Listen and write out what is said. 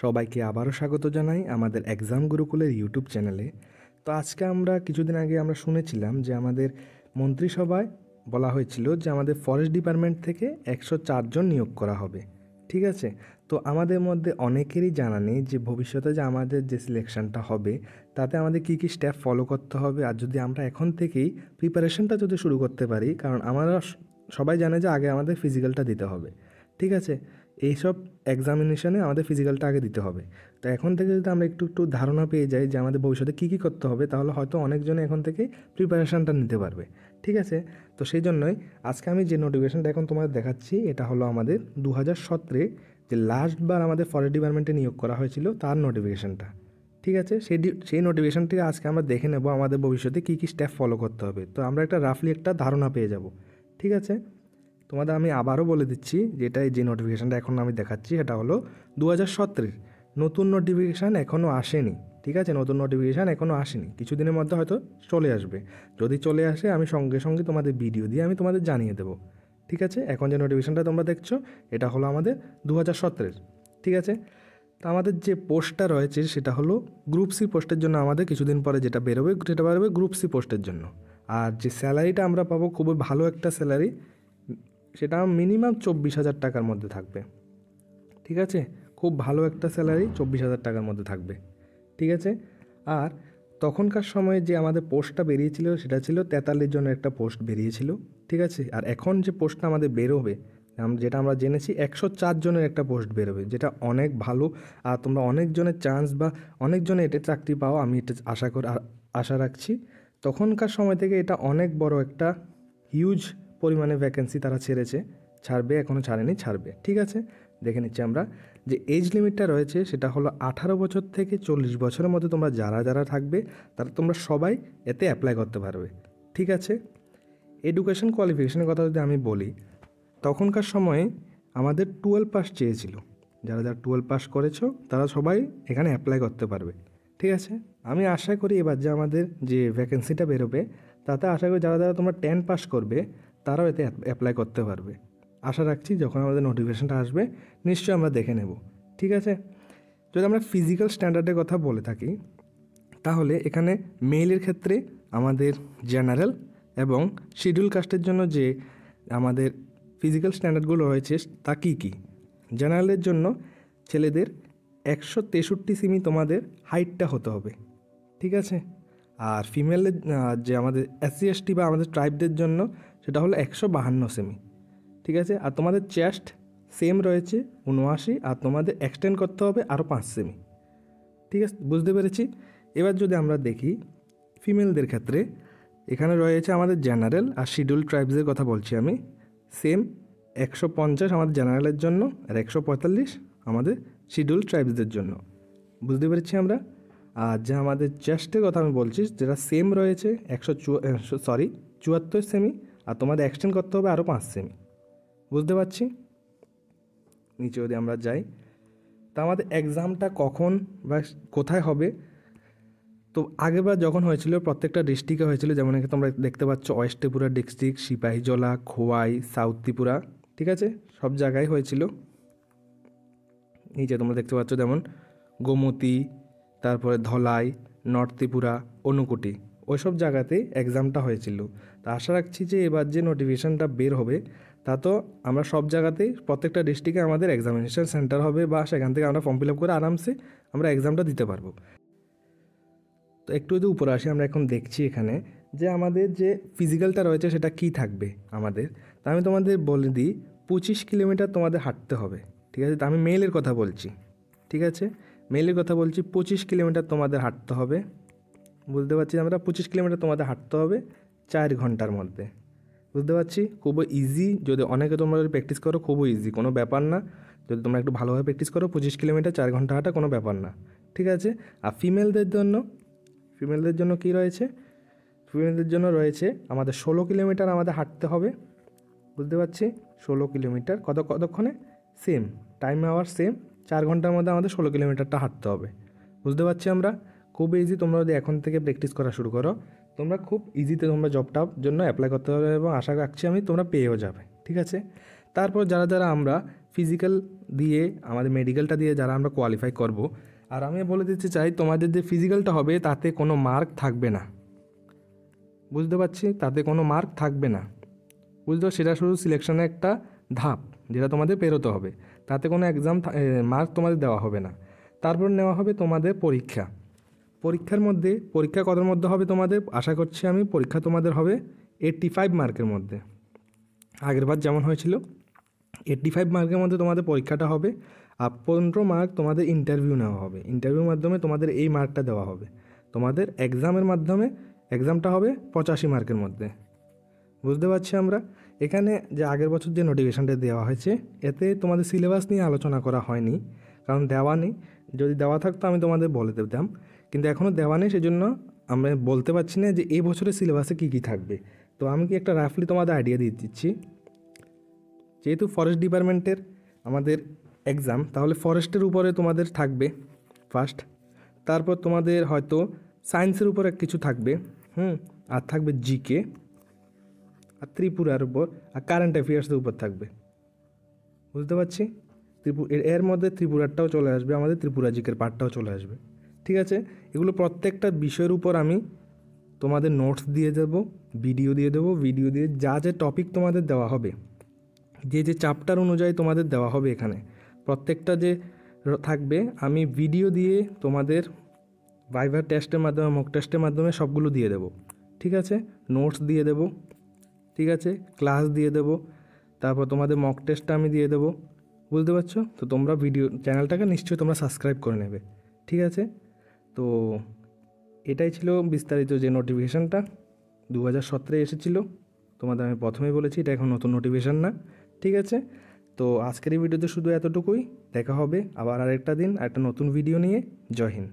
সবাইকে আবারও স্বাগত জানাই আমাদের এক্সাম গুরুকুলের ইউটিউব চ্যানেলে। তো আজকে আমরা কিছুদিন আগে আমরা শুনেছিলাম যে আমাদের মন্ত্রিসভায় বলা হয়েছিল যে আমাদের ফরেস্ট ডিপার্টমেন্ট থেকে 104 জন নিয়োগ করা হবে। ঠিক আছে, তো আমাদের মধ্যে অনেকেরই জানা নেই যে ভবিষ্যতে যে আমাদের যে সিলেকশনটা হবে তাতে আমাদের কী কী স্টেপ ফলো করতে হবে। আর যদি আমরা এখন থেকেই প্রিপারেশনটা যদি শুরু করতে পারি, কারণ আমরা সবাই জানে যে আগে আমাদের ফিজিক্যালটা দিতে হবে। ঠিক আছে, এইসব এক্সামিনেশনে আমাদের ফিজিক্যালটা আগে দিতে হবে। তো এখন থেকে যদি আমরা একটু একটু ধারণা পেয়ে যাই যে আমাদের ভবিষ্যতে কী কী করতে হবে, তাহলে হয়তো অনেকজনে এখন থেকেই প্রিপারেশানটা নিতে পারবে। ঠিক আছে, তো সেই জন্যই আজকে আমি যে নোটিফিকেশানটা এখন তোমাদের দেখাচ্ছি, এটা হলো আমাদের 2017 যে লাস্টবার আমাদের ফরেস্ট ডিপার্টমেন্টে নিয়োগ করা হয়েছিল তার নোটিফিকেশানটা। ঠিক আছে, সেই নোটিফিকেশানটি আজকে আমরা দেখে নেব আমাদের ভবিষ্যতে কী কী স্টেপ ফলো করতে হবে। তো আমরা একটা রাফলি একটা ধারণা পেয়ে যাব। ঠিক আছে, তোমাদের আমি আবারও বলে দিচ্ছি যেটা যে নোটিফিকেশানটা এখন আমি দেখাচ্ছি সেটা হলো 2017 নতুন নোটিফিকেশান এখনও আসেনি। ঠিক আছে, নতুন নোটিফিকেশান এখনও আসেনি, কিছুদিনের মধ্যে হয়তো চলে আসবে। যদি চলে আসে আমি সঙ্গে সঙ্গে তোমাদের ভিডিও দিয়ে আমি তোমাদের জানিয়ে দেবো। ঠিক আছে, এখন যে নোটিফিকেশানটা তোমরা দেখছো এটা হলো আমাদের 2017। ঠিক আছে, তো আমাদের যে পোস্টটা রয়েছে সেটা হলো গ্রুপ সি পোস্টের জন্য আমাদের কিছুদিন পরে যেটা বেরোবে সেটা বেরোবে গ্রুপ সি পোস্টের জন্য। আর যে স্যালারিটা আমরা পাবো খুবই ভালো একটা স্যালারি, সেটা মিনিমাম 24,000 টাকার মধ্যে থাকবে। ঠিক আছে, খুব ভালো একটা স্যালারি 24,000 টাকার মধ্যে থাকবে। ঠিক আছে, আর তখনকার সময়ে যে আমাদের পোস্টটা বেরিয়েছিল সেটা ছিল 43 জনের একটা পোস্ট বেরিয়েছিল। ঠিক আছে, আর এখন যে পোস্টটা আমাদের বেরোবে যেটা আমরা জেনেছি 104 জনের একটা পোস্ট বেরোবে, যেটা অনেক ভালো। আর তোমরা অনেকজনের চান্স বা অনেকজনে এটা চাকরি পাও, আমি এটা আশা রাখছি। তখনকার সময় থেকে এটা অনেক বড় একটা হিউজ পরিমাণে ভ্যাকেন্সি তারা ছাড়বে, এখনও ছাড়েনি, ছাড়বে। ঠিক আছে, দেখে নিচ্ছি আমরা যে এজ লিমিটটা রয়েছে সেটা হলো 18 বছর থেকে 40 বছরের মধ্যে তোমরা যারা থাকবে তোমরা সবাই এতে অ্যাপ্লাই করতে পারবে। ঠিক আছে, এডুকেশন কোয়ালিফিকেশনের কথা যদি আমি বলি, তখনকার সময়ে আমাদের 12 পাস চেয়েছিল। যারা 12 পাস করেছো তারা সবাই এখানে অ্যাপ্লাই করতে পারবে। ঠিক আছে, আমি আশা করি এবার যে আমাদের যে ভ্যাকেন্সিটা বেরোবে তাতে আশা করি যারা তোমরা 10 পাস করবে তারাও এতে অ্যাপ্লাই করতে পারবে। আশা রাখছি যখন আমাদের নোটিফিকেশানটা আসবে নিশ্চয়ই আমরা দেখে নেব। ঠিক আছে, যদি আমরা ফিজিক্যাল স্ট্যান্ডার্ডের কথা বলে থাকি তাহলে এখানে মেলের ক্ষেত্রে আমাদের জেনারেল এবং শিডিউল কাস্টের জন্য যে আমাদের ফিজিক্যাল স্ট্যান্ডার্ডগুলো রয়েছে তা কী কী। জেনারেলের জন্য ছেলেদের 163 সেমি তোমাদের হাইটটা হতে হবে। ঠিক আছে, আর ফিমেলের যে আমাদের SC ST বা আমাদের ট্রাইবদের জন্য সেটা হলো 152 সেমি। ঠিক আছে, আর তোমাদের চেস্ট সেম রয়েছে 79, আর তোমাদের এক্সটেন্ড করতে হবে আরও 5 সেমি। ঠিক আছে, বুঝতে পেরেছি। এবার যদি আমরা দেখি ফিমেলদের ক্ষেত্রে, এখানে রয়েছে আমাদের জেনারেল আর শিডিউল ট্রাইবসের কথা বলছি আমি। সেম 150 আমাদের জেনারেলের জন্য আর 145 আমাদের শিডিউল ট্রাইবসদের জন্য। বুঝতে পেরেছি আমরা। আর যে আমাদের চেস্টের কথা আমি বলছি যেটা সেম রয়েছে 74 সেমি, আর তোমাদের এক্সটেন্ড করতে হবে আরও 5 সেমি। বুঝতে পারছি। নিচে যদি আমরা যাই, তা আমাদের এক্সামটা কখন বা কোথায় হবে, তো আগেরবার যখন হয়েছিল প্রত্যেকটা ডিস্ট্রিক্টে হয়েছিল, যেমন এখানে তোমরা দেখতে পাচ্ছ west Tripura district, Sepahijala, Khowai, south Tripura. ঠিক আছে, সব জায়গায় হয়েছিল। নিচে তোমরা দেখতে পাচ্ছ যেমন গোমতী, তারপরে ধলাই, নর্থ ত্রিপুরা, অনুকুটি, ওইসব জায়গাতেই এক্সামটা হয়েছিল। তা আশা রাখছি যে এবার যে নোটিফিকেশানটা বের হবে তা তো আমরা সব জায়গাতেই প্রত্যেকটা ডিস্ট্রিক্টে আমাদের এক্সামিনেশন সেন্টার হবে, বা সেখান থেকে আমরা ফর্ম ফিল আপ করে আরামসে আমরা এক্সামটা দিতে পারবো। তো একটু যদি উপরে আসি, আমরা এখন দেখছি এখানে যে আমাদের যে ফিজিক্যালটা রয়েছে সেটা কী থাকবে আমাদের। তা আমি তোমাদের বলে দিই 25 কিলোমিটার তোমাদের হাঁটতে হবে। ঠিক আছে, তা আমি মেলের কথা বলছি। ঠিক আছে, মেলের কথা বলছি 25 কিলোমিটার তোমাদের হাঁটতে হবে। বুঝতে পারছি আমরা 25 কিলোমিটার তোমাদের হাঁটতে হবে 4 ঘন্টার মধ্যে। বুঝতে পারছি, খুবই ইজি। যদি অনেকে তোমরা প্র্যাকটিস করো খুবই ইজি, কোনো ব্যাপার না। যদি তোমরা একটু ভালোভাবে প্র্যাকটিস করো 25 কিলোমিটার 4 ঘন্টা হাঁটা কোনো ব্যাপার না। ঠিক আছে, আর ফিমেলদের জন্য কী রয়েছে, ফিমেলদের জন্য রয়েছে আমাদের 16 কিলোমিটার আমাদের হাঁটতে হবে। বুঝতে পারছি, 16 কিলোমিটার কতক্ষণে সেম টাইম আওয়ার সেম 4 ঘন্টার মধ্যে আমাদের 16 কিলোমিটারটা হাঁটতে হবে। বুঝতে পারছি আমরা, খুব ইজি। তোমরা যদি এখন থেকে প্র্যাকটিস করা শুরু করো তোমরা খুব ইজিতে তোমরা জবটার জন্য অ্যাপ্লাই করতে পারবে, এবং আশা রাখছি আমি তোমরা পেয়েও যাবে। ঠিক আছে, তারপর যারা আমরা ফিজিক্যাল দিয়ে আমাদের মেডিকেলটা দিয়ে যারা আমরা কোয়ালিফাই করব। আর আমি বলে দিতে চাই তোমাদের যে ফিজিক্যালটা হবে তাতে কোনো মার্ক থাকবে না, বুঝতে পারছি, তাতে কোনো মার্ক থাকবে না, বুঝতে পারছি, সেটা শুধু সিলেকশনের একটা ধাপ যেটা তোমাদের পেরোতে হবে, তাতে কোনো এক্সাম মার্ক তোমাদের দেওয়া হবে না। তারপর নেওয়া হবে তোমাদের পরীক্ষা। পরীক্ষার মধ্যে পরীক্ষা কতর মধ্যে হবে তোমাদের, আশা করছি আমি, পরীক্ষা তোমাদের হবে 85 মার্কের মধ্যে। আগেরবার যেমন হয়েছিল 85 মার্কের মধ্যে তোমাদের পরীক্ষাটা হবে। আর 15 মার্ক তোমাদের ইন্টারভিউ নেওয়া হবে, ইন্টারভিউর মাধ্যমে তোমাদের এই মার্কটা দেওয়া হবে। তোমাদের এক্সামের মাধ্যমে এক্সামটা হবে 85 মার্কের মধ্যে, বুঝতে পারছি আমরা। এখানে যে আগের বছর যে নোটিফিকেশানটা দেওয়া হয়েছে এতে তোমাদের সিলেবাস নিয়ে আলোচনা করা হয়নি, কারণ দেওয়া নেই। যদি দেওয়া থাকতো আমি তোমাদের বলে দিতাম, কিন্তু এখনও দেওয়া নেই, সেজন্য আমরা বলতে পারছি না যে এই বছরের সিলেবাসে কী কী থাকবে। তো আমি কি একটা রাফলি তোমাদের আইডিয়া দিয়ে দিচ্ছি। যেহেতু ফরেস্ট ডিপার্টমেন্টের আমাদের এক্সাম, তাহলে ফরেস্টের উপরে তোমাদের থাকবে ফার্স্ট, তারপর তোমাদের হয়তো সায়েন্সের উপর কিছু থাকবে, আর থাকবে জিকে, আর ত্রিপুরার উপর, আর কারেন্ট অ্যাফেয়ার্সের উপর থাকবে, বুঝতে পারছি। এর মধ্যে ত্রিপুরারটাও চলে আসবে, আমাদের ত্রিপুরা জিকের পার্টটাও চলে আসবে, ঠিক আছে। এগুলো প্রত্যেকটা বিষয়ের উপর আমি তোমাদের নোটস দিয়ে দেবো, ভিডিও দিয়ে যা যা টপিক তোমাদের দেওয়া হবে, যে যে চ্যাপ্টার অনুযায়ী তোমাদের দেওয়া হবে, এখানে প্রত্যেকটা যে থাকবে আমি ভিডিও দিয়ে তোমাদের ভাইভা টেস্টের মাধ্যমে, মক টেস্টের মাধ্যমে সবগুলো দিয়ে দেবো, ঠিক আছে। নোটস দিয়ে দেবো, ঠিক আছে, ক্লাস দিয়ে দেবো, তারপর তোমাদের মক টেস্টটা আমি দিয়ে দেবো, বুঝতে পারছো। তো তোমরা ভিডিও চ্যানেলটাকে নিশ্চয়ই তোমরা সাবস্ক্রাইব করে নেবে, ঠিক আছে। তো এটাই ছিল বিস্তারিত যে নোটিফিকেশানটা 2017 এসেছিলো, তোমাদের আমি প্রথমেই বলেছি এটা এখন নতুন নোটিফিকেশান না, ঠিক আছে। তো আজকের এই ভিডিওতে শুধু এতটুকুই, দেখা হবে আবার আরেকটা দিন একটা নতুন ভিডিও নিয়ে। জয় হিন্দ।